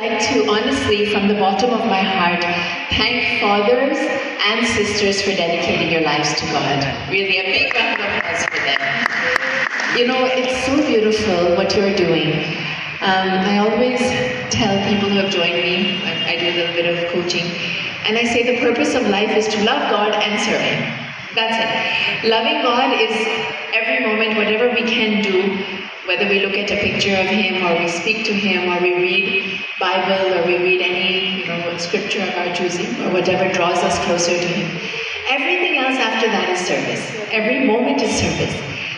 I'd like to honestly, from the bottom of my heart, thank fathers and sisters for dedicating your lives to God. Really, a big round of applause for them. You know, it's so beautiful what you're doing. I always tell people who have joined me, I do a little bit of coaching, and I say the purpose of life is to love God and serve Him. That's it. Loving God is every moment, whatever we can do, whether we look at a picture of Him or we speak to Him or we read Bible or we read any scripture of our choosing or whatever draws us closer to Him. Everything else after that is service. Every moment is service.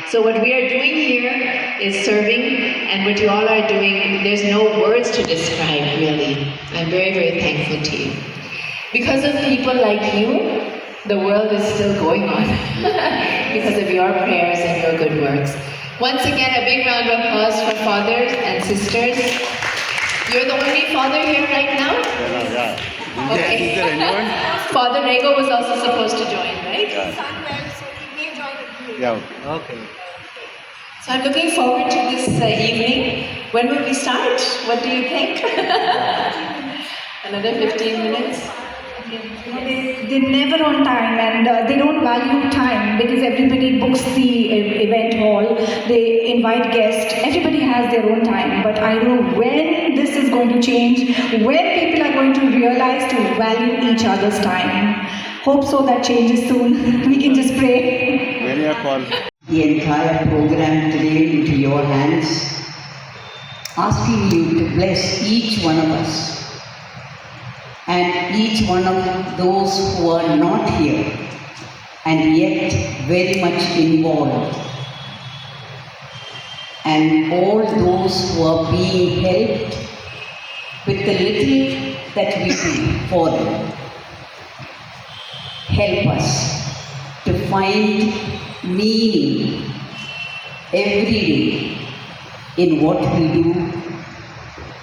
So what we are doing here is serving, and what you all are doing, there's no words to describe really. I'm very, very thankful to you. Because of people like you, the world is still going on because of your prayers and your good works. Once again, a big round of applause for fathers and sisters. You're the only father here right now? Yeah. Okay. Is there anyone? Father Rego was also supposed to join, right? Yeah. Okay. So I'm looking forward to this evening. When will we start? What do you think? Another 15 minutes? They're never on time, and they don't value time because everybody books the event hall, they invite guests, everybody has their own time. But I don't know when this is going to change, when people are going to realize to value each other's time. Hope so that changes soon. We can just pray. Many are called. The entire program today into your hands, asking you to bless each one of us and each one of those who are not here and yet very much involved, and all those who are being helped with the little that we do for them. Help us to find meaning every day in what we do,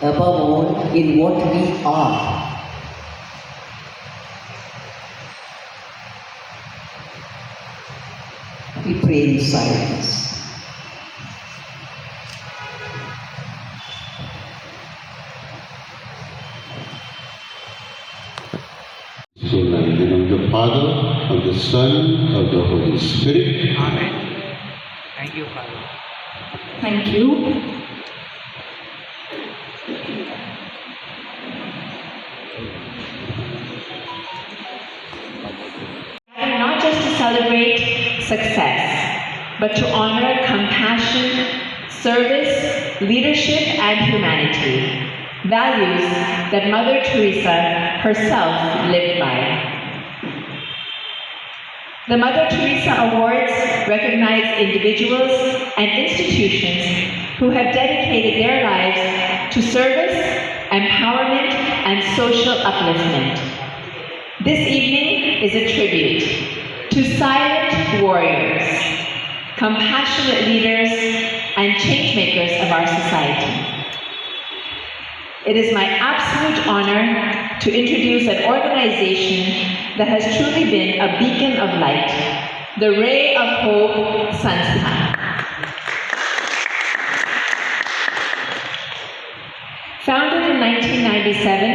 above all in what we are. We pray in silence. So, in the name of the Father, of the Son, of the Holy Spirit. Amen. Thank you, Father. Thank you. And not just to celebrate success, but to honor compassion, service, leadership, and humanity. Values that Mother Teresa herself lived by. The Mother Teresa Awards recognize individuals and institutions who have dedicated their lives to service, empowerment, and social upliftment. This evening is a tribute to silent warriors, compassionate leaders, and changemakers of our society. It is my absolute honor to introduce an organization that has truly been a beacon of light, the Ray of Hope Sansthan. Founded in 1997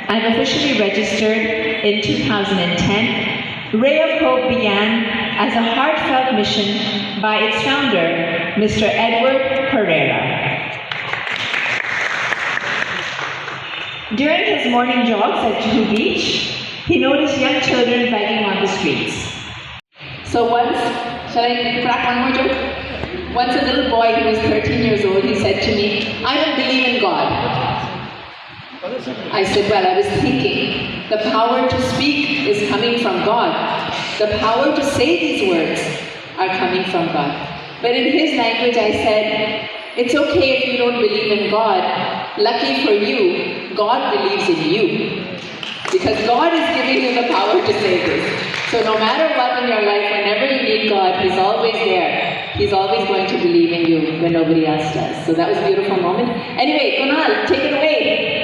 and officially registered in 2010, Ray of Hope began as a heartfelt mission by its founder, Mr. Edward Pereira. During his morning jogs at Juhu Beach, he noticed young children begging on the streets. So once, shall I crack one more joke? Once a little boy who was 13 years old, he said to me, "I don't believe in God." I said, well, I was thinking, the power to speak is coming from God. The power to say these words are coming from God. But in his language I said, it's okay if you don't believe in God. Lucky for you, God believes in you. Because God is giving you the power to say this. So no matter what in your life, whenever you need God, He's always there. He's always going to believe in you when nobody else does. So that was a beautiful moment. Anyway, Kunal, take it away.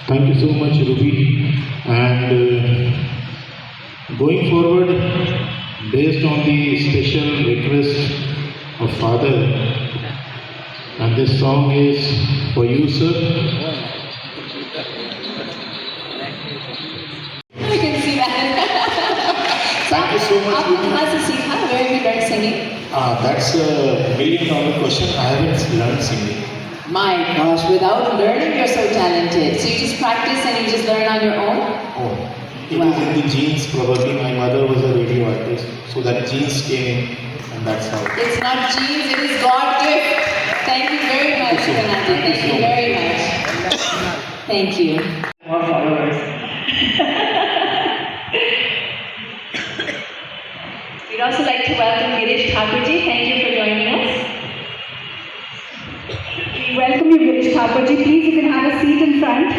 Thank you so much, Ruby. And going forward, based on the special request of Father. And this song is for you, sir. I can see that. Thank you so much, आपने Vibhu. कहाँ से सीखा? Where have you learned singing? That's a $1 million question. I haven't learned singing. My gosh, without learning, you're so talented. So you just practice and you just learn on your own? Oh, it is in the genes probably. My mother was a radio artist, so that genes came in, and that's how. It's not genes, it is God gift. Thank you very much, Kanati. Thank you very much. Thank you. More followers. We'd also like to welcome Girish Thakurji. Thank you for joining us. We welcome you, Girish Thakurji. Please, you can have a seat in front.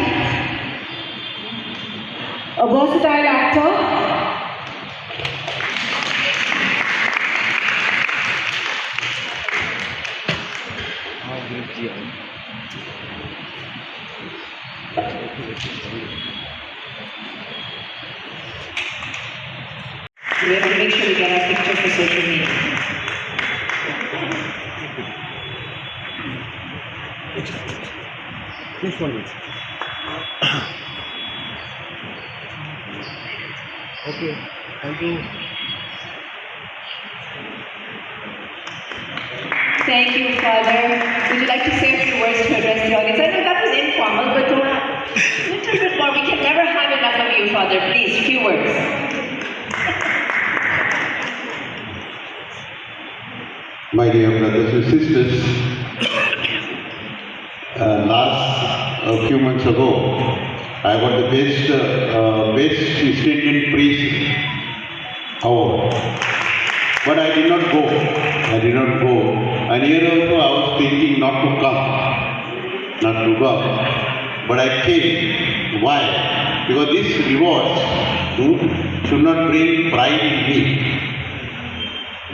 A versatile actor. We have to make sure we get our picture for social media. Which one is? Okay, thank you. Thank you, Father. Would you like to say a few words to address the audience? I know that was informal, but a little bit more. We can never have enough of you, Father. Please, a few words. My dear brothers and sisters, last a few months ago, I got the best East Indian priest award. But I did not go. And here also I was thinking not to come. But I came. Why? Because these rewards should not bring pride in me.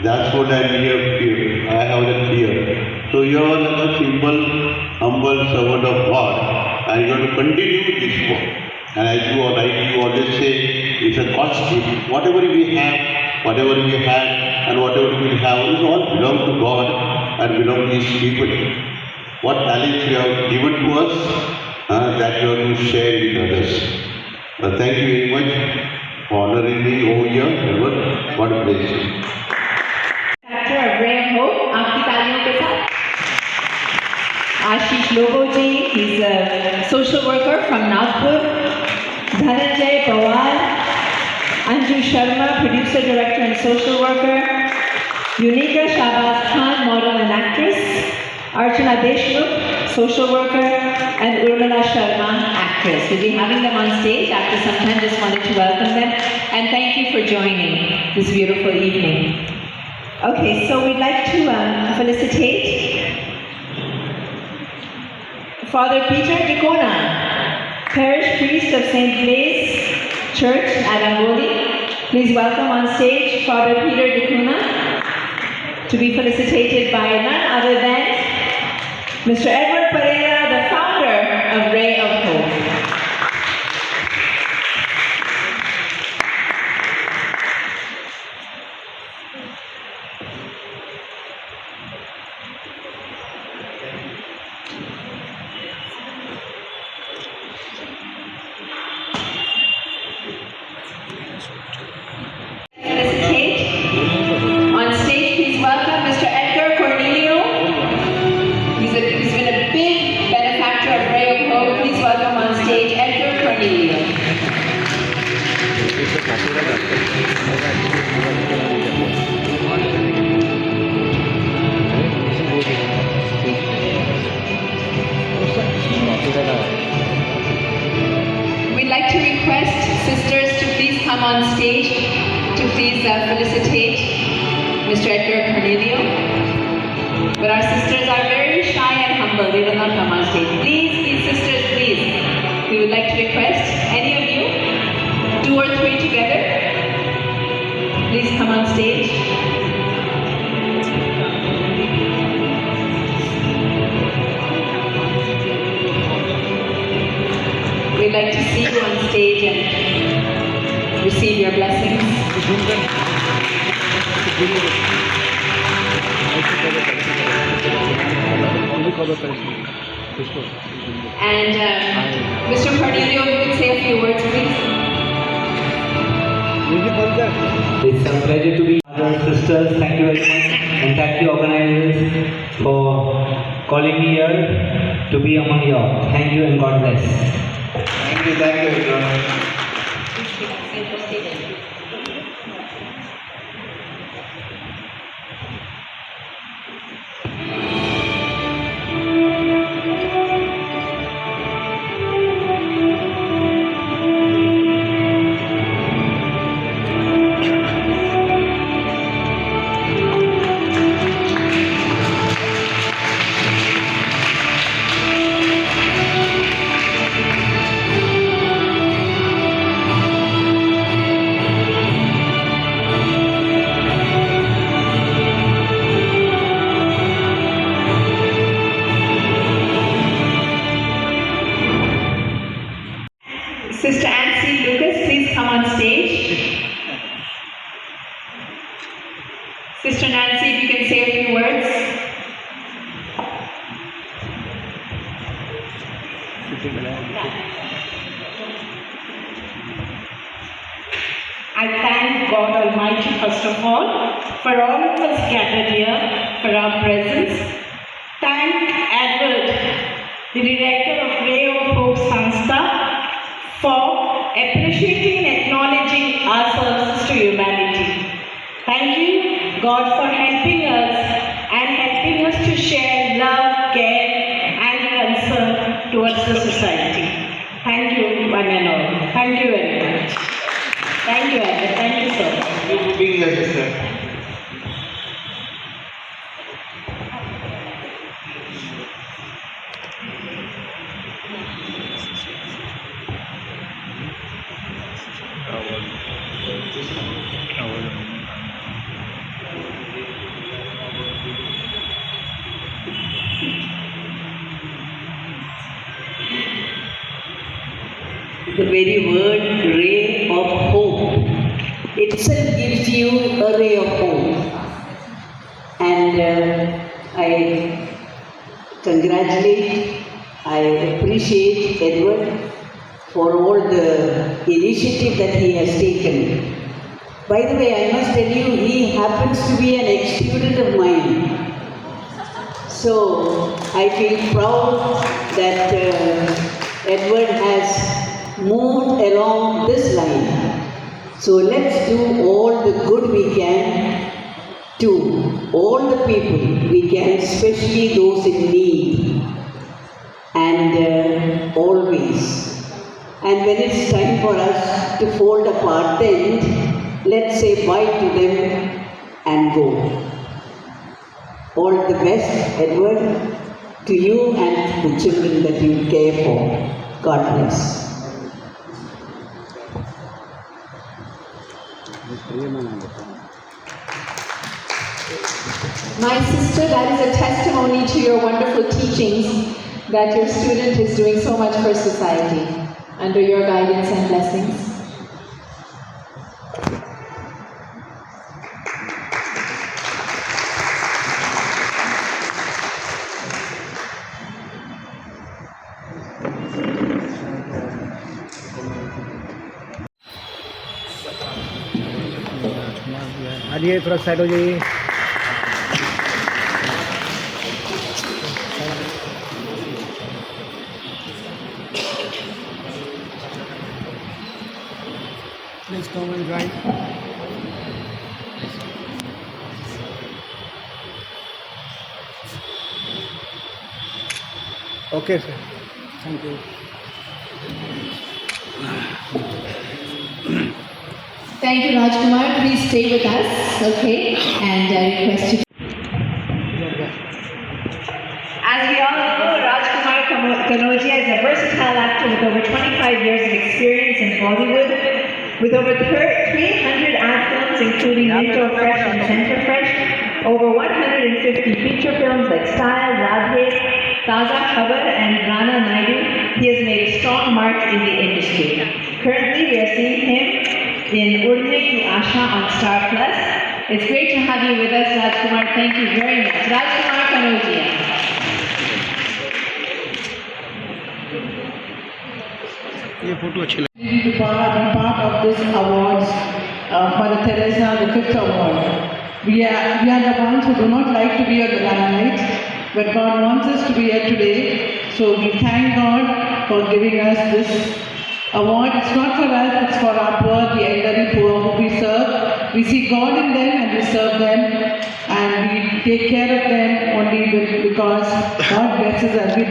That's what I have that fear. So you are like a simple, humble servant of God, and you have to continue this work. And as you always say, it's a God's gift. Whatever we have, whatever we had, and whatever we will have, it all belong to God and belong to His people. What talents you have given to us, that you have to share with others. Thank you very much for honoring me over here. God bless you. Actor of Ray of Hope, आपकी तालियों के साथ. Ashish Loboji, he's a social worker from Nagpur. Dhananjay Pawar, Anju Sharma, producer, director and social worker. Unika Shahbaz Khan, model and actress. Archana Deshmukh, social worker. And Urmila Sharma, actress. We'll be having them on stage after some time. Just wanted to welcome them. And thank you for joining this beautiful evening. Okay, so we'd like to felicitate Father Peter Dicona, Parish Priest of St. Blaise Church at Angoli. Please welcome on stage Father Peter Dicona to be felicitated by none other than Mr. Edward Pereira, the founder of Ray of Hope. Felicitate. On stage, please welcome Mr. Edgar Cornelio. He's been a big benefactor of Ray of Hope. Please welcome on stage Edgar Cornelio. We'd like to request sisters to please come on stage to please felicitate Mr. Edgar Cornelio. But our sisters are very shy and humble. They will not come on stage. Please, sisters, please. We would like to request any of you, 2 or 3 together, please come on And Mr. Cornelio, you can say a few words, please. It's a pleasure to be brothers and sisters. Thank you very much, and thank you organizers for calling me here to be among you all. Thank you and God bless. Thank you, everyone. Sister Nancy Lucas, please come on stage. Sister Nancy, if you can say a few words. I thank God Almighty first of all for all of us gathered here, for our presence. Thank Edward, the director of Ray of Hope Sanstha, for appreciating and acknowledging our services to humanity. Thank you, God, for helping us and helping us to share love, care, and concern towards the society. Thank you, one and all. Thank you very much. Thank you, Edward. Thank you so much. Thank you for being here, sister. The very word ray of hope itself gives you a ray of hope. And I congratulate, I appreciate Edward for all the initiative that he has taken. By the way, I must tell you, he happens to be an ex-student of mine. So I feel proud that Edward has moved along this line. So let's do all the good we can to all the people we can, especially those in need, and always. And when it's time for us to fold apart tent, let's say bye to them and go. All the best, Edward, to you and the children that you care for. God bless. My sister, that is a testimony to your wonderful teachings that your student is doing so much for society under your guidance and blessings. आइए थोड़ा side हो जाइए. Please come and join. Okay, sir. Thank you. Thank you, Rajkumar. Please stay with us, okay? And I request you. As we all know, Rajkumar Kanodia is a versatile actor with over 25 years of experience in Bollywood, with over 300 ad films, including Intro Fresh and Center Fresh, over 150 feature films like Style, Radhe, Taza Khabar, and Rana Naidu. He has made a strong mark in the industry. Currently, we are seeing him in Udne Ki Asha on Star Plus. It's great to have you with us, Rajkumar. Thank you very much. Rajkumar Kanodia. ये photo अच्छी लगी। To be part of this awards, Mother Teresa, the 5th award. We are the ones who do not like to be on the limelight, but God wants us to be here today. So we thank God for giving us this award. It's not for us, it's for our poor, the elderly poor who we serve. We see God in them and we serve them, and we take care of them only because God blesses us. We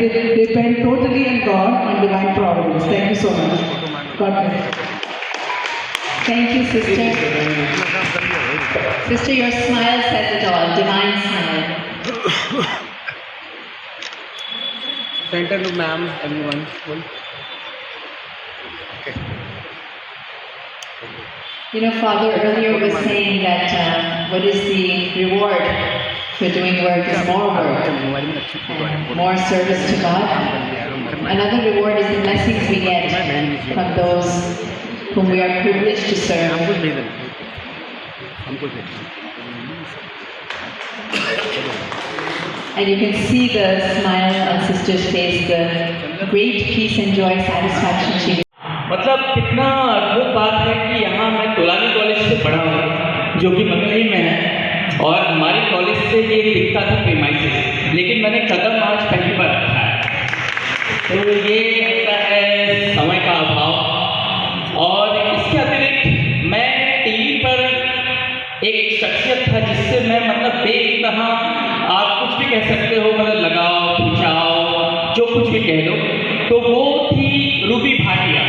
depend totally on God and divine providence. Thank you so much. God bless. Thank you, sister. Sister, your smile says it all. Divine smile. Centre to ma'am everyone full. You know, Father earlier was saying that what is the reward for doing work is more work, and more service to God. Another reward is the blessings we get from those whom we are privileged to serve. And you can see the smile on Sister's face, the great peace and joy, satisfaction she. मतलब कितना अद्भुत बात है कि यहाँ मैं Tolani college से पढ़ा हूँ, जो कि बगल ही में है, और हमारे कॉलेज से ये दिखता था प्रीमाइसेस, लेकिन मैंने कदम आज पहली बार रखा है। तो ये ऐसा है समय का अभाव। और इसके अतिरिक्त मैं टीवी पर एक शख्सियत था जिससे मैं मतलब बेइंतहा, आप कुछ भी कह सकते हो, मतलब लगाओ खिंचाओ जो कुछ भी कह लो, तो वो थी रूबी भाटिया।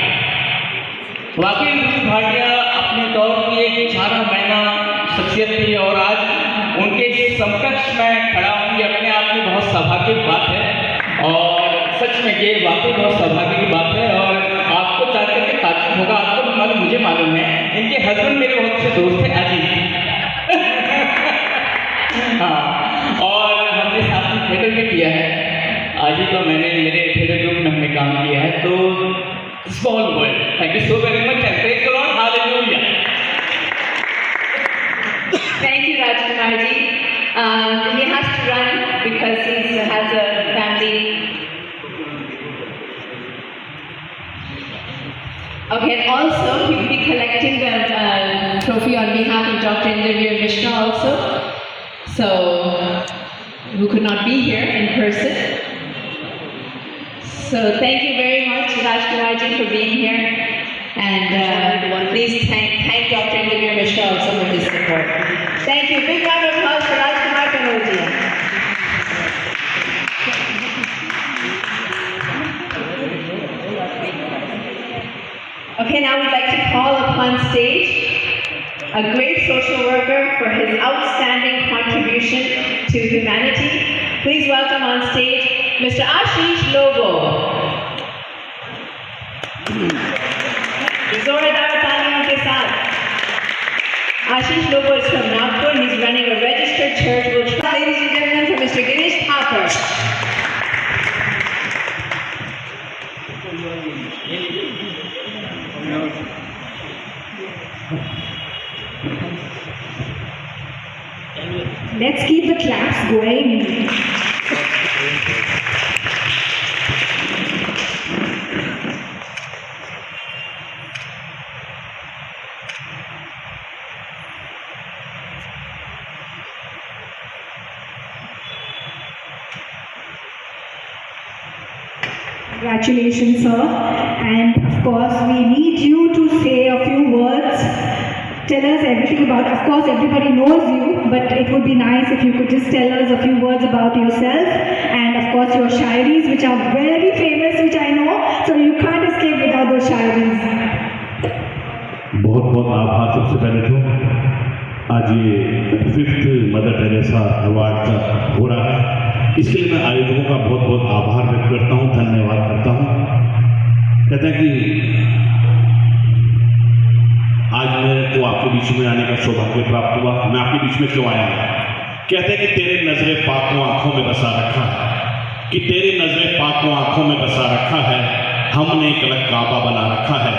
वाकई रूबी भाटिया अपने दौर की एक जाना माना शख्सियत थी, और आज उनके समकक्ष मैं खड़ा हूँ, ये अपने आप में बहुत सौभाग्य की बात है। और सच में ये वाकई बहुत सौभाग्य की बात है, और आपको जानकर के ताज्जुब होगा, आपको मालूम, मुझे मालूम है, इनके हस्बैंड मेरे बहुत से दोस्त थे अजीत। हाँ, और हमने साथ में थिएटर में किया है। आज ही तो मैंने मेरे थिएटर ग्रुप में हमने काम किया है। तो small world, thank you so very much and praise the Lord, hallelujah. Thank you, Rajkumar ji. He has to run because he has a family. Okay, and also he will be collecting the trophy on behalf of Dr. Indravir Mishra also. So, who could not be here in person. So thank you very much, Rajkumar ji, for being here. And please thank Dr. Indravir Mishra also for his support. Thank you. Big round of applause for Rajkumar Kanodia. Okay, now we'd like to call upon stage a great social worker for his outstanding contribution to humanity. Please welcome on stage Mr. Ashish Lobo. जोरदार तालियों के साथ। Ashish Lobo is from Nagpur. He's running a registered church. Ladies and gentlemen, for Mr. Girish Thapar. Let's keep the claps going. Congratulations, sir. And of course, we need you to say a few words. Tell us everything about, of course, everybody knows you, but it would be nice if you could just tell us a few words about yourself and, of course, your shairis, which are very famous, which I know, so you can't escape without those shairis. बहुत बहुत आभार। सबसे पहले तो आज ये 5th mother Teresa award का हो रहा है, इसके लिए मैं आयोजकों का बहुत बहुत आभार व्यक्त करता हूँ, धन्यवाद करता हूँ। कहते हैं कि आज मेरे को आपके बीच में आने का सौभाग्य प्राप्त हुआ। मैं आपके बीच में क्यों आया? कहते हैं कि तेरे नजरे पाकों आंखों में बसा रखा है, कि तेरे नजरे पाकों आंखों में बसा रखा है, हमने एक अलग काबा बना रखा है,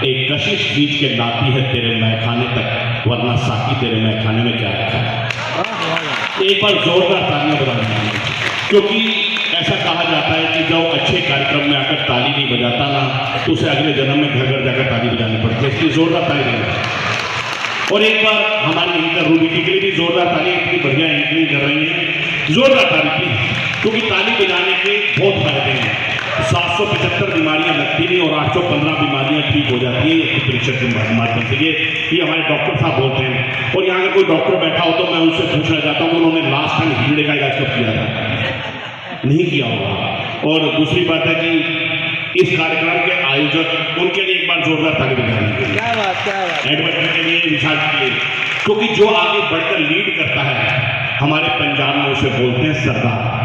एक कशिश खींच के लाती है तेरे मैखाने तक, वरना साकी तेरे मैखाने में क्या रखा है। एक बार जोरदार तालियां बजाना, क्योंकि ऐसा कहा जाता है कि जब अच्छे कार्यक्रम में आकर ताली नहीं बजाता ना, तो उसे अगले जन्म में घर घर जाकर ताली बजानी पड़ती है। इसलिए जोरदार ताली बजाएं। और एक बार हमारी एंकर रूबी जी के लिए भी जोरदार ताली, इतनी बढ़िया एंकरिंग कर रही हैं, जोरदार ताली प्लीज, क्योंकि ताली बजाने के बहुत फायदे हैं। 775 बीमारियां लगती नहीं और 815 बीमारियां ठीक हो जाती है परीक्षा के माध्यम से। ये हमारे डॉक्टर साहब बोलते हैं। और यहाँ अगर कोई डॉक्टर बैठा हो तो मैं उनसे पूछना चाहता हूँ कि उन्होंने लास्ट टाइम हीड़े का इलाज कब किया था? नहीं किया होगा। और दूसरी बात है कि इस कार्यक्रम के आयोजक, उनके लिए एक बार जोरदार ताली बजाने के लिए, एडवर्टाइजमेंट के लिए, विशाल के लिए, क्योंकि जो आगे बढ़कर लीड करता है हमारे पंजाब में उसे बोलते हैं सरदार।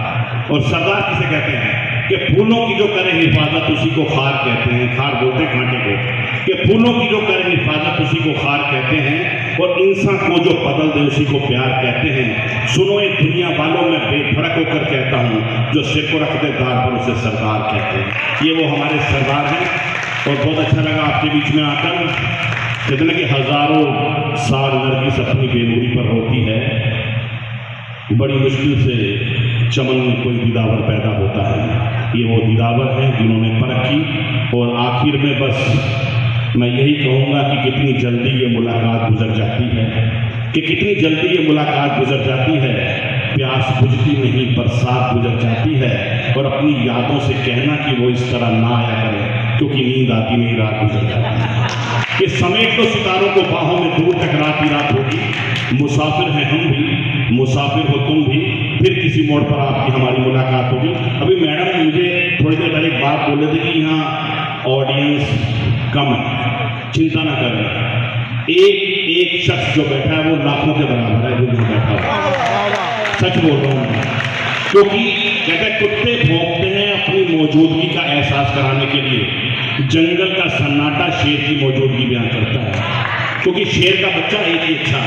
और सरदार किसे कहते हैं कि फूलों की जो करे हिफाजत उसी को खार कहते हैं। खार बोलते हैं कांटे को, कि फूलों की जो करे हिफाजत उसी को खार कहते हैं, और इंसान को जो बदल दे उसी को प्यार कहते हैं। सुनो ये दुनिया वालों में बेधड़क होकर कहता हूँ, जो सिर को रखते दार पर उसे सरदार कहते हैं। ये वो हमारे सरदार हैं। और बहुत अच्छा लगा आपके बीच में आकर। कहते हैं कि हजारों साल नरगिस अपनी बेनूरी पर होती है, बड़ी मुश्किल से चमन में कोई दिदावर पैदा होता है। ये वो दिदावर हैं जिन्होंने परख की। और आखिर में बस मैं यही कहूँगा कि कितनी जल्दी ये मुलाकात गुजर जाती है, कि कितनी जल्दी ये मुलाकात गुजर जाती है। प्यास बुझती नहीं, बरसात गुजर जाती है। और अपनी यादों से कहना कि वो इस तरह ना आया करें, क्योंकि नींद आती नहीं, रात गुजर जाती है। कि समेट तो सितारों को बाहों में, दूर तक रात ही रात होगी। मुसाफिर हैं हम भी, मुसाफिर हो तुम भी, फिर किसी मोड़ पर आपकी हमारी मुलाकात होगी। अभी मैडम मुझे थोड़ी देर पहले एक बात बोल रहे थे कि यहाँ ऑडियंस कम है, चिंता ना करें। एक शख्स जो बैठा है वो लाखों के बराबर है जो यहाँ बैठा है। सच बोल रहा हूँ, क्योंकि कहते कुत्ते भौंकते हैं अपनी मौजूदगी का एहसास कराने के लिए। जंगल का सन्नाटा शेर की मौजूदगी बयान करता है, क्योंकि शेर का बच्चा एक ही अच्छा।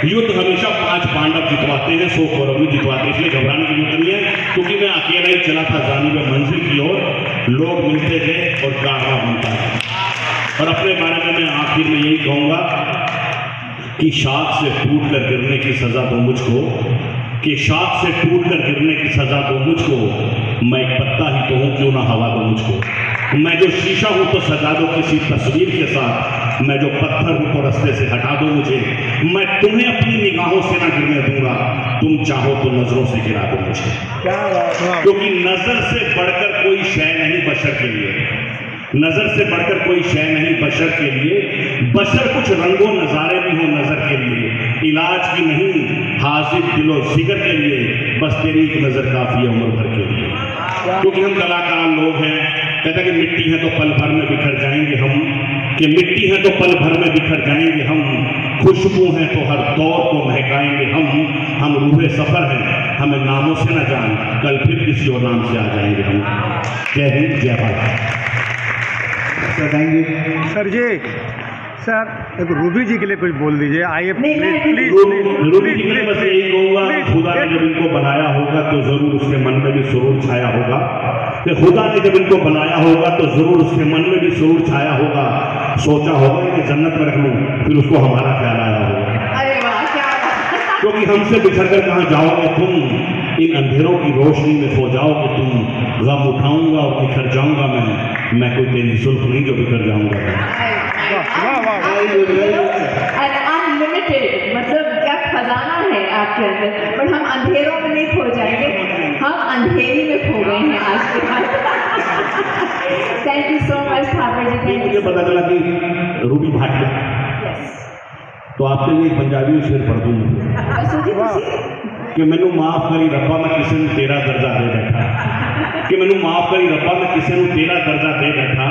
युद्ध हमेशा 5 पांडव जितवाते हैं, 100 कौरव भी जितवाते हैं, इसलिए घबराने की जरूरत नहीं है। क्योंकि मैं अकेला ही चला था जानिब मंजिल की ओर, लोग मिलते गए और कारवा बनता है। और अपने बारे में मैं आखिर में यही कहूँगा कि शाख से टूट कर गिरने की सजा दो मुझको, कि शाख से टूट कर गिरने की सजा दो मुझको। मैं एक पत्ता ही तो हूँ, क्यों ना हवा दो मुझको। मैं जो शीशा हूँ तो सजा दो किसी तस्वीर के साथ, मैं जो पत्थर हूँ तो रास्ते से हटा दो मुझे। मैं तुम्हें अपनी निगाहों से ना गिरने दूंगा, तुम चाहो तो नजरों से गिरा दो मुझे। क्योंकि नजर से बढ़कर कोई शय नहीं बशर के लिए, नजर से बढ़कर कोई शय नहीं बशर के लिए। बशर कुछ रंगों नजारे भी हो नजर के लिए, इलाज की नहीं हाजिर दिलो जिगर के लिए। बस तेरी एक नजर काफी है उम्र भर के लिए। क्योंकि हम कलाकार लोग हैं, कहते कि मिट्टी है तो पल भर में बिखर जाएंगे हम, कि मिट्टी है तो पल भर में बिखर जाएंगे हम। खुशबू हैं तो हर दौर को महकाएंगे हम रूहे सफर हैं, हमें नामों से न जान, कल फिर किसी और नाम से आ जाएंगे हम। जय हिंद, जय Bharat. Sir thank you. Sir जी, सर एक रूबी जी के लिए कुछ बोल दीजिए। आइए प्लीज। रूबी जी के लिए बस यही कहूँगा, खुदा ने जब इनको बनाया होगा तो जरूर उसके मन में भी सुरूर छाया होगा। कि खुदा ने जब इनको बनाया होगा तो जरूर उसके मन में भी सुरूर छाया होगा। सोचा होगा कि जन्नत में रख लूँ, फिर उसको हमारा ख्याल आया होगा। क्योंकि हमसे बिछड़ कर कहाँ जाओगे तुम, इन अंधेरों की रोशनी में सो जाओगे तुम। गम उठाऊंगा और बिखर जाऊंगा मैं कोई तेरी जुल्फ नहीं जो बिखर जाऊंगा। अनलिमिटेड, मतलब क्या खजाना है आपके अंदर। बट हम अंधेरों में नहीं खो जाएंगे, हम अंधेरी में खो गए हैं आज के बाद। Thank you so much Thapar ji. Thank मुझे पता चला कि रूबी भाटिया, तो आपके लिए पंजाबी में शेर पढ़ दूंगा कि मैनू माफ करी रब्बा मैं किसी ने तेरा दर्जा दे बैठा, कि मैनू माफ करी रब्बा मैं किसी ने तेरा दर्जा दे बैठा।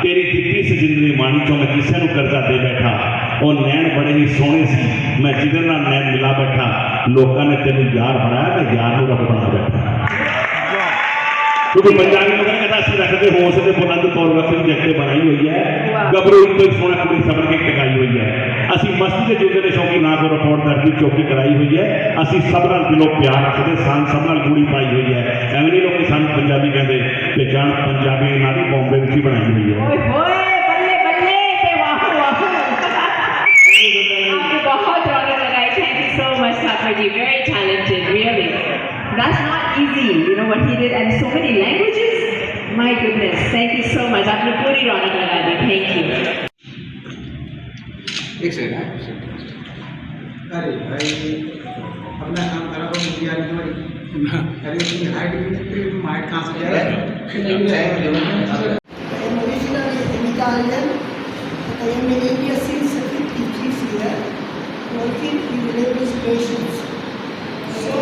तेरी दित्ती से जिंदगी मानी चो मैं किसी ने कर्जा दे बैठा। और नैन बड़े ही सोहने सी मैं जिदे नाल नैन मिला बैठा। लोगों ने तेन यार बनाया, मैं यार को रब बना बैठा। क्योंकि पंजाबी लोग कहता असं रखते हौसले बुलंद तौर वक्त जगते बनाई हुई है। गबरू एक ही सोना कुड़ी सबर के टकाई हुई है। असी मस्ती के जुगे के शौकी ना को रिपोर्ट दर्दी चौकी कराई हुई है। असी सब नाल दिलों प्यार रखते सान सब नाल गुड़ी पाई हुई है। एवं नहीं लोग सान पंजाबी कहते कि जान पंजाबी ना भी बॉम्बे में ही बनाई हुई है। बहुत रौनक लगाई। Thank you so much Thapar ji, very talented, really. That's not easy, you know what he did, and so many languages. My goodness, thank you so much, आपने पूरी रौनक लगा दी, थैंक यू। एक सेकंड। अरे भाई अपना काम करा तो मुझे यार तुम्हारी अरे इतनी हाइट भी नहीं, तुम हाइट कहाँ से ले रहे हो? I am originally Italian, but I am in India since 53 years, working in religious patients. So,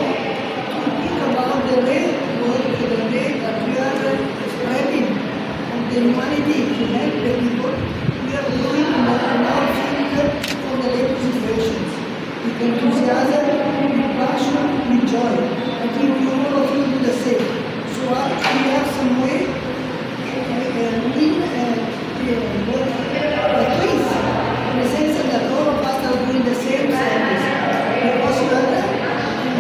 to think about the way work, the way that we are spreading of the humanity to help the people, we are doing now field for the religious patients. With enthusiasm, with passion, with joy. I think you all of you do the same. So, we have some way twins, in the sense that all of us are doing the same service. Because we are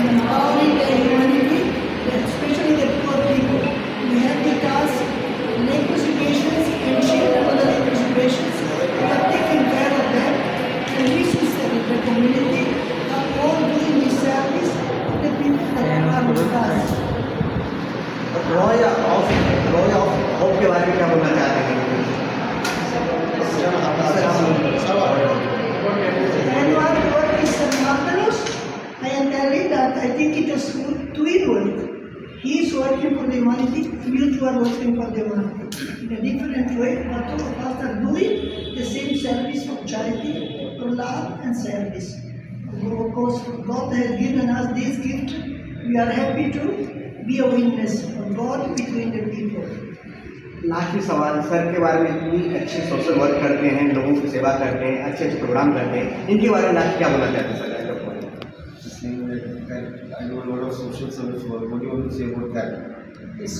empowering the humanity, especially the poor people. We have the task, leprosy patients and children of the leprosy patients. We are taking care of them. And we sincerely, the community, are all doing this service for the people that are with us. Roy of hope के बारे में क्या बोलना चाहते हैं? And our work is marvelous. I am telling that I think it is twin work. He is working for the humanity, you two are working for the humanity. In a different way, but all of us are doing the same service of charity, for love and service. Of course, God has given us this gift. We are happy to be a witness of God between the people. Last सवाल sir के बारे में, इतनी अच्छी social work करते हैं, लोगों की सेवा करते हैं, अच्छे अच्छे प्रोग्राम करते हैं, इनके बारे में लास्ट क्या बोलना चाहते हैं sir? I do a lot of social service work. What do you want to say about that? It's,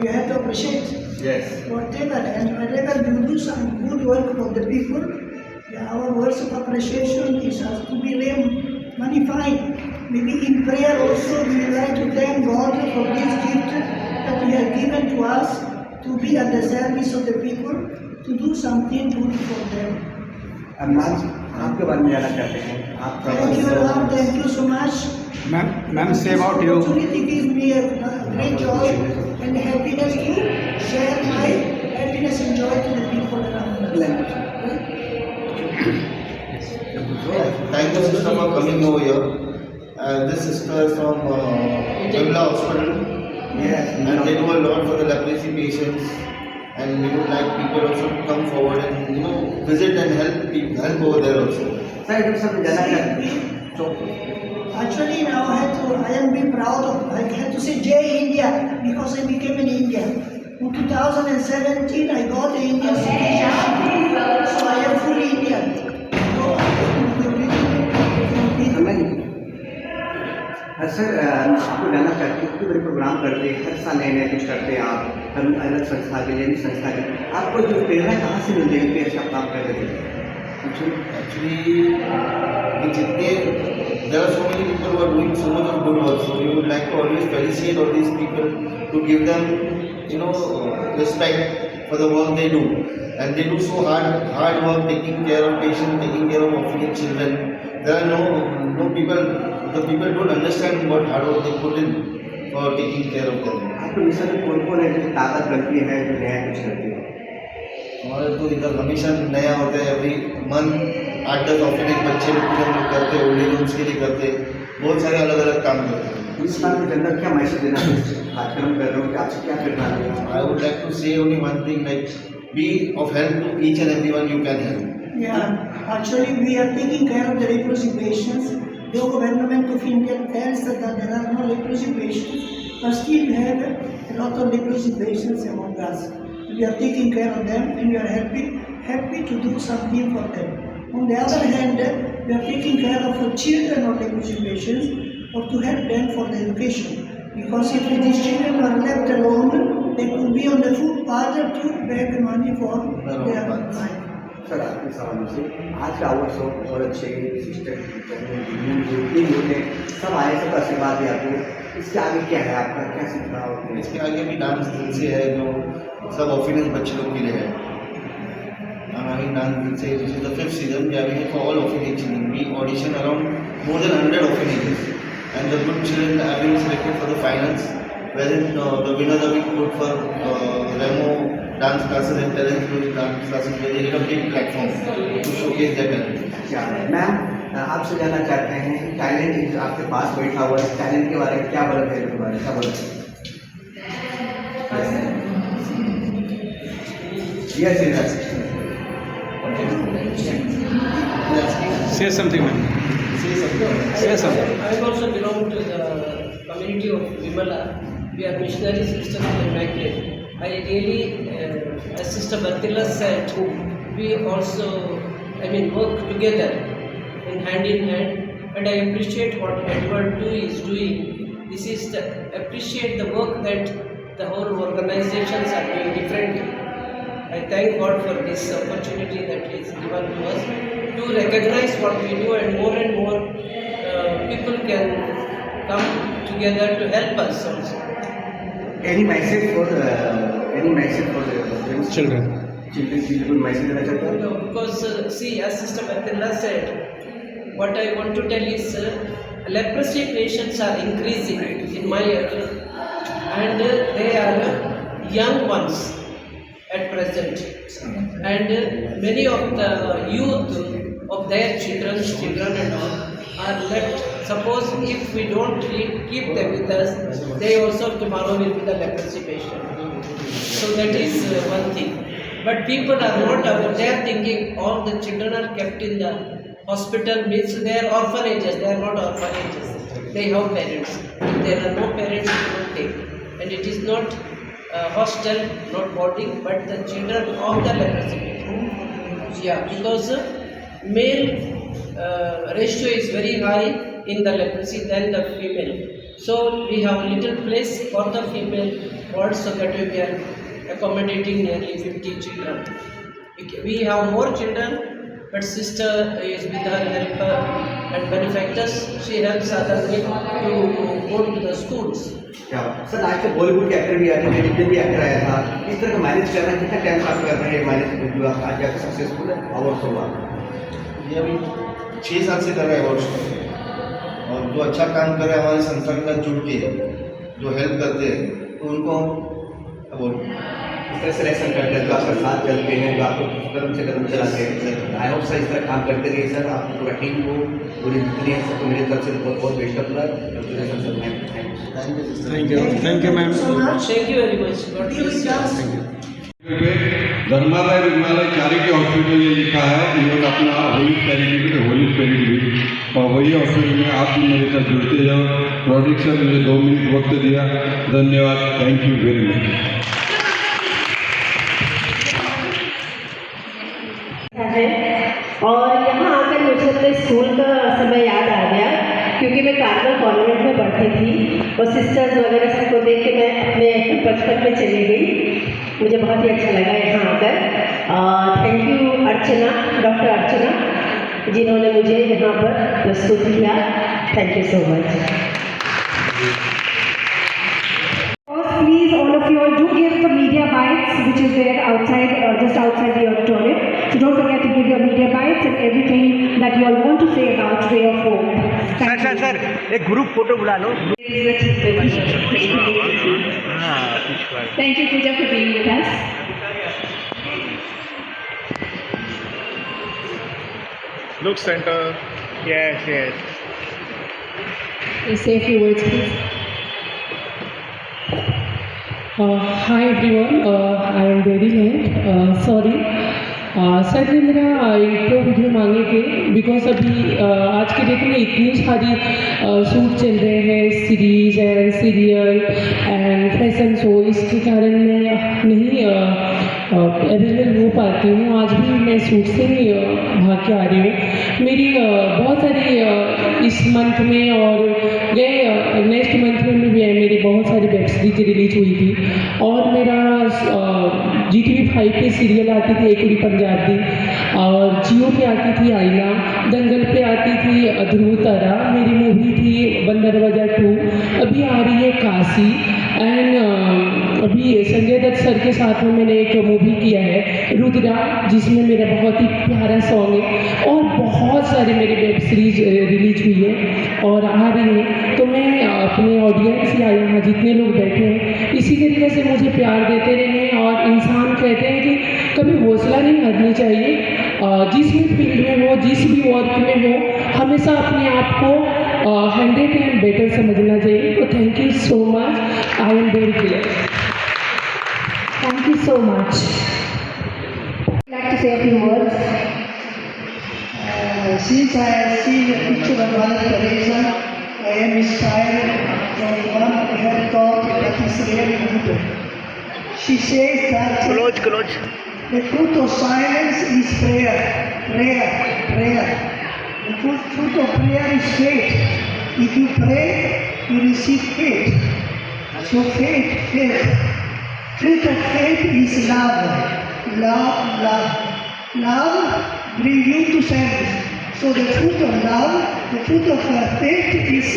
you have to appreciate Yes. whatever and whenever you do some good work for the people, our words of appreciation is has to be magnified. Maybe in prayer also we would like to thank God for this gift that He has given to us to be at the service of the people, to do something good for them. Ma'am आपके बारे में जानना चाहते हैं आप? Thank you, Ram. Thank you so much. Ma'am say about you. Opportunity gives me a great joy and happiness to share my happiness and joy to the people around us. Thank you, sister, for coming over here. This sister is from Vimla Hospital. Yes. And they do a lot for the leprosy patients. And we would like people also to come forward and visit and help over there also. Sir एक सब जानना चाहते हैं? Actually, now I am being proud of. I had to say Jai India because I became an Indian. In 2017, I got the Indian citizenship, so I am fully Indian. Sir आपको जानना चाहते हैं, इतने बड़े प्रोग्राम करते हैं, हर साल नए नए कुछ करते हैं आप, हर अलग संस्था के लिए, संस्था के, आपको जो प्रेरणा कहाँ से मिलती है कि अच्छा काम कर रहे हैं? There are so many people who are doing so much of good work. So we would like to always felicitate all these people to give them, respect for the work they do. And they do so hard work, taking care of patients, taking care of orphanage children. There are no people. The people don't understand what hard work they put in for taking care of them. आपको mission में कौन है जो ताकत बनती है, जो नया कुछ करती है? हमारे तो इधर हमेशा नया होता है. एवरी मंथ 8-10 ऑर्फनेज बच्चे लोग के हम लोग करते हैं, ओल्ड एज होम्स के लिए करते हैं, बहुत सारे अलग अलग काम करते हैं. इस बार के अंदर क्या मैसेज देना कार्यक्रम कर रहे हो कि आपसे क्या करना है? I would like to say only one thing, like be of help to each and everyone you can help. Yeah, actually we are taking care of the leprosy patients. The government of India tells that there are no leprosy patients, but still we have a lot of leprosy patients among us. We are taking care of them and we are happy to do something for them. On the other hand, we are taking care of the children of leprosy patients or to help them for the education. Because if these children are left alone, they could be on the footpath to beg money for their life. Sir आपके सवालों से आज का our show और अच्छे sister होते सब आए, सब आशीर्वाद दिया आपको। इसके आगे क्या है, आपका क्या सीखना होगा? इसके आगे भी डांस दिल से है जो सब ऑर्फनेज बच्चे लोग के लिए है. हमारी डांस दिल से this is the 5th season. We are having for all orphanage children. We audition around more than 100 orphanages and the good children are being selected for the finals wherein the winners are being put for Remo dance classes and talent music dance classes, where they get a big platform to showcase their talent. क्या ma'am आपसे जानना चाहते हैं talent आपके पास बैठा हुआ है, talent के बारे में क्या बोला है, इसके बारे में क्या बोला? Yes, yes. Say something, man. Say something. I also belong to the community of Vimala. We are missionary sisters of the Immaculate. I really, as Sister Bartilla said, we also, work together in hand, and I appreciate what Edward too is doing. This is the appreciate the work that the whole organizations are doing differently. I thank God for this opportunity that is given to us to recognize what we do, and more people can come together to help us also. Any message for the Children. Children message देना चाहते हैं? No, because see, as Sister Bartilla said, what I want to tell is leprosy patients are increasing in my area, and they are young ones at present, and many of the youth of their children and all are left. Suppose if we don't keep them with us, they also tomorrow will be the leprosy patient. So that is one thing. But people are not aware. They are thinking all the children are kept in the hospital, means they are orphanages. They are not orphanages. They have parents. If there are no parents, they don't take. And it is not hostel, not boarding, but the children of the leprosy patient. Yeah, because male ratio is very high in the leprosy than the female. So we have little place for the female ward, so that we are accommodating nearly 50 children. We have more children, but sister is with her helper and benefactors. She helps other people to go to the schools. क्या sir आज तो बॉलीवुड के actor भी आए थे, Indian भी actor आया था, इस तरह का मैनेज करना कितना टाइम आप कर रहे हैं? मैनेज जो आज जाकर सक्सेसफुल है अवार्ड हुआ ये अभी 6 साल से कर रहे हैं अवार्ड्स, और जो अच्छा काम कर रहे हैं हमारे संस्था के साथ जुड़ के, जो हेल्प करते हैं, तो उनको अवार्ड इस तरह सिलेक्शन करते हैं, जो आपका साथ चलते हैं, जो आपको कदम से कदम चलाते हैं। आई होप सर इस तरह काम करते रहिए सर, आपकी पूरा टीम को, पूरी जितनी है सबको मेरी तरफ से बहुत बहुत best of luck. Thank you, ma'am. Thank you very much. God bless you. धर्मालय विद्यालय चैरिटी हॉस्पिटल ये लिखा है, इन्होंने अपना होली चैरिटी भी, और वही हॉस्पिटल में आप भी मेरे साथ जुड़ते जाओ। प्रोडिक्ट सर मुझे 2 मिनट वक्त दिया, धन्यवाद, थैंक यू वेरी मच। और यहाँ आकर मुझे अपने स्कूल का समय याद आ गया, क्योंकि मैं कार्मल कॉन्वेंट में पढ़ती थी और सिस्टर्स वगैरह सबको देख के मैं अपने बचपन में चली गई। मुझे बहुत ही अच्छा लगा यहाँ आकर। थैंक यू अर्चना, डॉक्टर अर्चना, जिन्होंने मुझे यहाँ पर प्रस्तुत किया। Thank you so much. Please, all of you all, do give the media bites, which is there outside, just outside the auditorium. So don't forget to give your media bites and everything that you all want to say about Ray of Hope. Sir एक group photo बुला लो। Thank you, Pooja, for being with us. Look center. Yes. Please say a few words, please. Hi everyone, I am very late, sorry. Sir ने मेरा intro video मांगे थे, because अभी आज के date में इतनी सारी शूट चल रहे हैं, series and serial and fashion show, इसके कारण मैं नहीं अवेलेबल हो पाती हूँ। आज भी मैं शूट से ही भाग के आ रही हूँ। मेरी बहुत सारी इस मंथ में और गए नेक्स्ट मंथ में भी मेरी बहुत सारी वेब सीरीज रिलीज हुई थी, और मेरा GTV 5 पे सीरियल आती थी एक कुड़ी पंजाबी, और जियो पे आती थी आईना, दंगल पे आती थी ध्रुव तारा, मेरी मूवी थी बंदरवाजा 2, अभी आ रही है काशी, एंड अभी संजय दत्त सर के साथ में मैंने एक मूवी किया है रुद्रा, जिसमें मेरा बहुत ही प्यारा सॉन्ग है, और बहुत सारी मेरी वेब सीरीज रिलीज हुई है और आ रही है। तो मैं अपने ऑडियंस या यहाँ जितने लोग बैठे हैं तरह से मुझे प्यार देते रहें। और इंसान कहते हैं कि कभी हौसला नहीं हारनी चाहिए, जिस भी फील्ड में हो, जिस भी वर्क में हो, हमेशा अपने आप को 100 टाइम बेटर समझना चाहिए। तो thank you so much, I am very clear. Thank you so much. I'd like to say a few words. Since I have seen the picture of Mother Teresa, I am inspired from one of her thought that is really good. She says that the fruit of silence is prayer, prayer, prayer. The fruit of prayer is faith. If you pray, you receive faith. So faith. Fruit of faith is love. Love. Love brings you to service. So the fruit of love, the fruit of faith is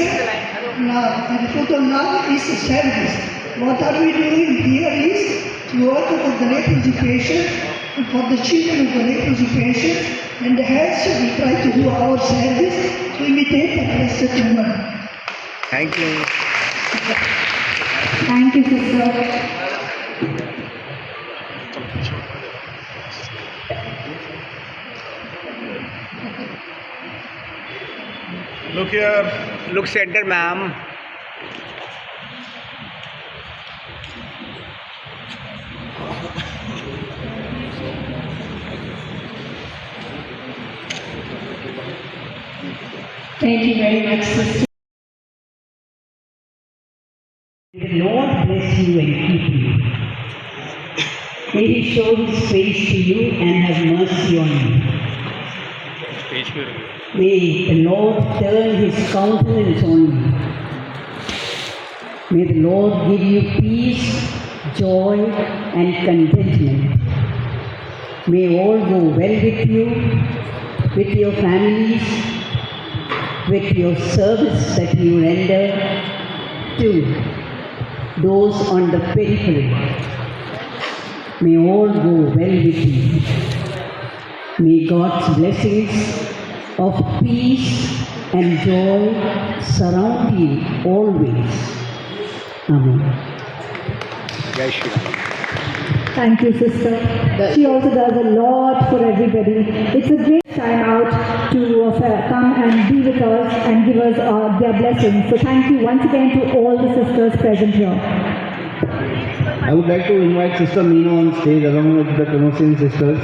love. And the fruit of love is service. What are we doing here is to work for the leprosy patients, for the children of the leprosy patients, and hence we try to do our service to imitate the Blessed Woman. Thank you. Thank you, sister. Look here. Look center, ma'am. Thank you very much, sister. The Lord bless you and keep you. May He show His face to you and have mercy on you. May the Lord turn His countenance on you. May the Lord give you peace, joy, and contentment. May all go well with you, with your families, with your service that you render to those on the periphery. May all go well with you. May God's blessings of peace and joy surround you always. Amen. Jai Shri Ram. Thank you, sister. She also does a lot for everybody. It's a great time out to come and be with us and give us their blessings. So thank you once again to all the sisters present here. I would like to invite Sister Meena on stage along with the Canossian sisters.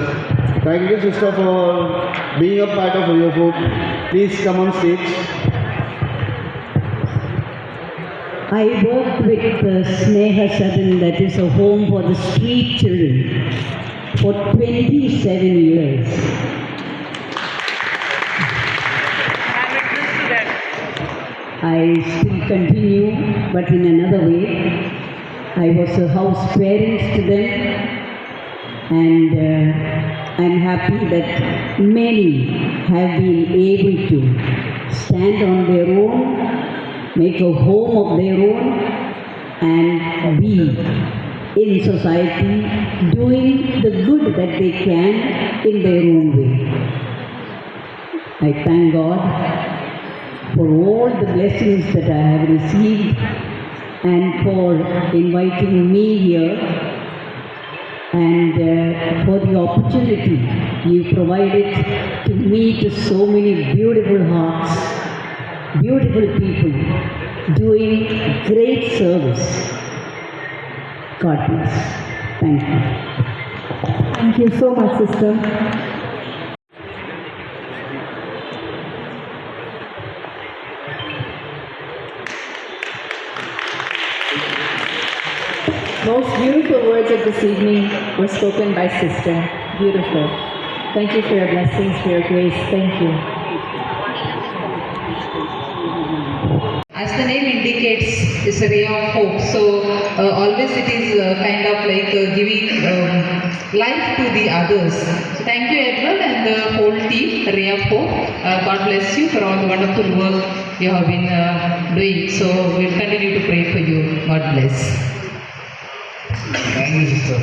Thank you, sister, for being a part of your vote. Please come on stage. I work with Sneha Sadan, that is a home for the street children, for 27 years. I still continue, but in another way. I was a house parent to them, and I'm happy that many have been able to stand on their own, make a home of their own, and be in society doing the good that they can in their own way. I thank God for all the blessings that I have received and for inviting me here and for the opportunity you provided to meet so many beautiful hearts, beautiful people doing great service. God bless. Thank you. Thank you so much, sister. Most beautiful words of this evening were spoken by Sister. Beautiful. Thank you for your blessings, for your grace. Thank you. As the name indicates, it's a ray of hope. So always it is kind of like giving life to the others. So thank you, Edward, and the whole team, Ray of Hope. God bless you for all the wonderful work you have been doing. So we'll continue to pray for you. God bless. Thank you, sister.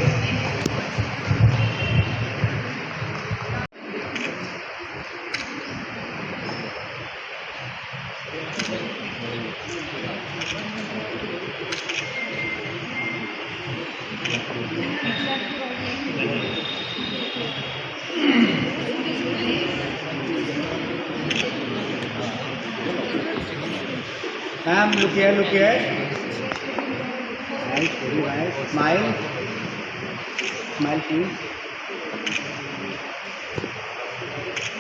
Ma'am look here nice very nice smile please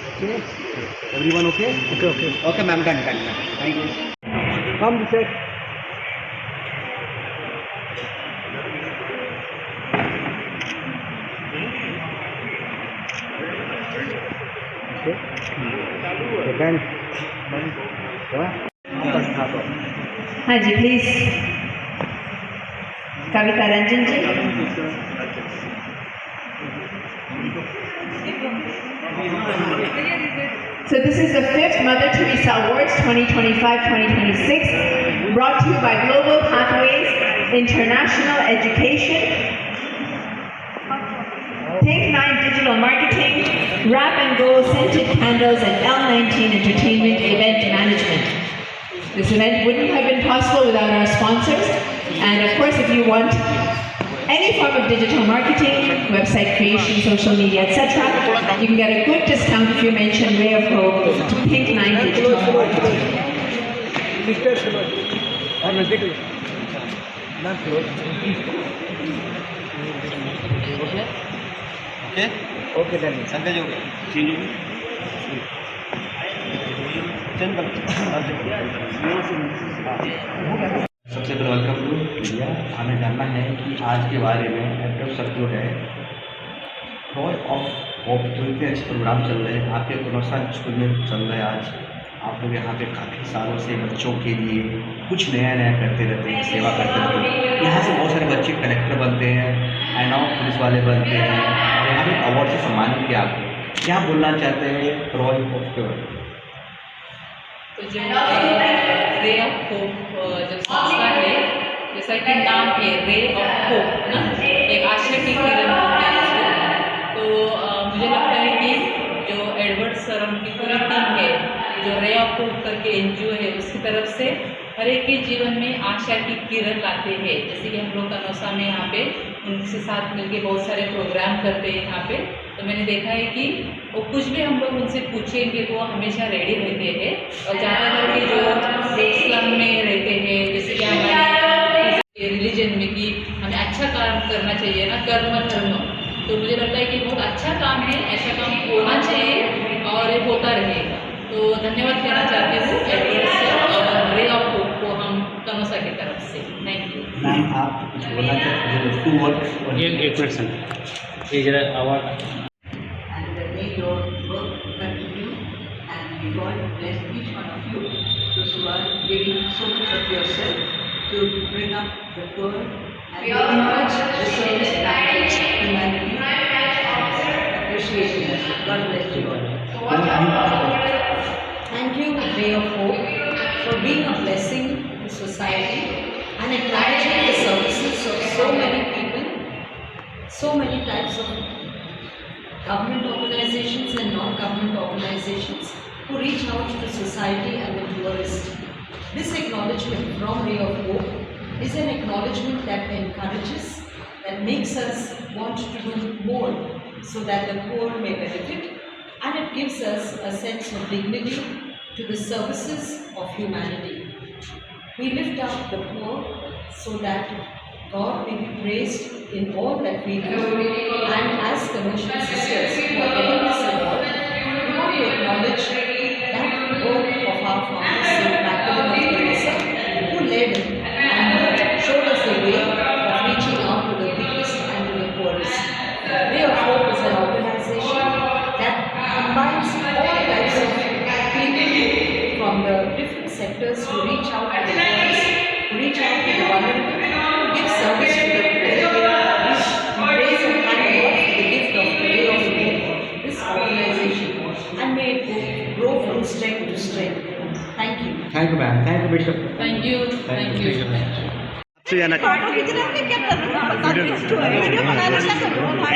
okay everyone okay ma'am done thank you come this हाँ जी please Kavita Ranjan ji So this is the 5th Mother Teresa Awards 2025-2026, brought to you by Global Pathways International Education, Think 9 Digital Marketing, Wrap and Go Scented Candles, and L19 Entertainment Event Management. This event wouldn't have been possible without our sponsors. And of course, if you want any form of digital marketing, website creation, social media, etc., you can get a good discount if you mention Ray of Hope to Pink 9 Digital Marketing. Okay done Sanjay ji change हो सबसे पहले welcome to India. हमें जानना है कि आज के बारे में एडवर्ड सर जो है रॉय ऑफ होप जो इतने अच्छे प्रोग्राम चल रहे हैं आपके कौन-सा स्कूल में चल रहे हैं आज आप लोग यहाँ पे काफ़ी सालों से बच्चों के लिए कुछ नया करते रहते हैं, सेवा करते रहते हैं। यहाँ से बहुत सारे बच्चे कलेक्टर बनते हैं, एनाउ पुलिस वाले बनते हैं और यहाँ पे अवार्ड से सम्मानित किया आपको। क्या बोलना चाहते हैं रॉय ऑफ के बारे में? तो जो रे ऑफ होप जब संस्था है, जैसा कि नाम है रे ऑफ होप ना, एक आशा की किरण होती है उसको। तो मुझे लगता है कि जो एडवर्ड सर उनकी पूरी टीम है, जो रे ऑफ होप करके NGO है, उसकी तरफ से हर एक के जीवन में आशा की किरण लाते हैं। जैसे कि हम लोग कनौसा में यहाँ पे उनके साथ मिलके बहुत सारे प्रोग्राम करते हैं यहाँ पे। तो मैंने देखा है कि वो कुछ भी हम लोग उनसे पूछेंगे तो वो हमेशा रेडी रहते हैं। और ज़्यादा करके जो स्लम में रहते हैं, जैसे कि हमारे रिलीजन में कि हमें अच्छा काम करना चाहिए ना, कर्म धर्म। तो मुझे लगता है कि बहुत अच्छा काम है, ऐसा काम होना चाहिए और ये होता रहेगा। तो धन्यवाद कहना चाहती हूँ एडवर्ड सर और रे ऑफ होप को हम कनौसा की तरफ से। Thank you ma'am. आप कुछ बोलना चाहते हैं? 2 वर्ड्स एक मिनट ये जरा आवाज़। And may your work continue and may God bless each one of you, those who are giving so much of yourself to bring up the poor and encourage the service back to humanity. Appreciation. God bless you all. Thank you, Ray of Hope, for being a blessing to society and encouraging the services of so many people, so many types of government organizations and non-government organizations who reach out to society and the poorest. This acknowledgement from Ray of Hope is an acknowledgement that encourages, that makes us want to do more so that the poor may benefit, and it gives us a sense of dignity to the services of humanity. We lift up the poor so that God may be praised in all that we do. And as commission sisters who are getting this award, we want to acknowledge that work of our founders, St. Magdalene of Teresa, who led and showed us the way of reaching out to the weakest and to the poorest. Ray of Hope is an organization that combines all types of people from the different sectors who reach out to the poorest, who reach out to the vulnerable, give service to the poor. We praise and thank God for the gift of the Ray of Hope, this organization, and may it grow from strength to strength. Thank you. Thank you, ma'am. Thank you, Bishop. Thank you. Thank you.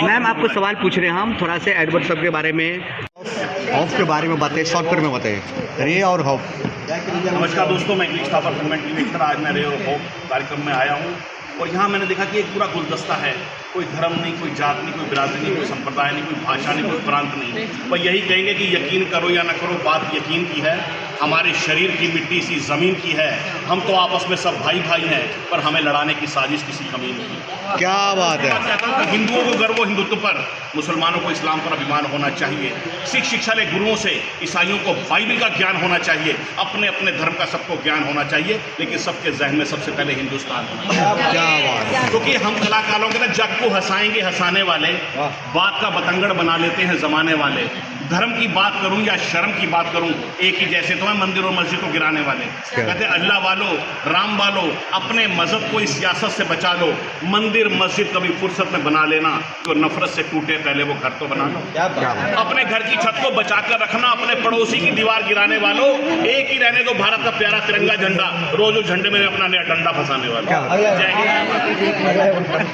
Ma'am आपको सवाल पूछ रहे हैं हम थोड़ा से Edward साहब के बारे में, होप के बारे में बताएं, शॉर्टकट में बताएं, रे और होप। नमस्कार दोस्तों, मैं इंग्लिश टॉपर कमेंट आज मैं रे और होप कार्यक्रम में आया हूँ। और यहाँ मैंने देखा कि एक पूरा गुलदस्ता है, कोई धर्म नहीं, कोई जात नहीं, कोई बिरादरी नहीं, कोई संप्रदाय नहीं, कोई भाषा नहीं, कोई प्रांत नहीं। वह यही कहेंगे कि यकीन करो या न करो, बात यकीन की है, हमारे शरीर की मिट्टी इसी ज़मीन की है, हम तो आपस में सब भाई भाई हैं, पर हमें लड़ाने की साजिश किसी कमी नहीं। क्या बात है। मैं कहता हूँ कि हिंदुओं को गर्व हिंदुत्व पर, मुसलमानों को इस्लाम पर अभिमान होना चाहिए, सिख शिक्षालय गुरुओं से ईसाइयों को बाइबल का ज्ञान होना चाहिए, अपने अपने धर्म का सबको ज्ञान होना चाहिए, लेकिन सबके जहन में सबसे पहले हिंदुस्तान होना चाहिए। क्या बात है। क्योंकि हम कलाकारों के ना जग को हंसाएंगे हंसाने वाले, बात का बतंगड़ बना लेते हैं जमाने वाले। धर्म की बात करूं या शर्म की बात करूं, एक ही जैसे तो है मंदिर और मस्जिद को गिराने वाले। कहते हैं अल्लाह वालों, राम वालों, अपने मजहब को इस सियासत से बचा लो, मंदिर मस्जिद कभी फुर्सत में बना लेना, तो नफरत से टूटे पहले वो घर तो बना लो। अपने घर की छत को बचा कर रखना, अपने पड़ोसी की दीवार गिराने वालों, एक ही रहने दो भारत का प्यारा तिरंगा झंडा, रोज उस झंडे में अपना नया डंडा फंसाने वाला। जय हिंद।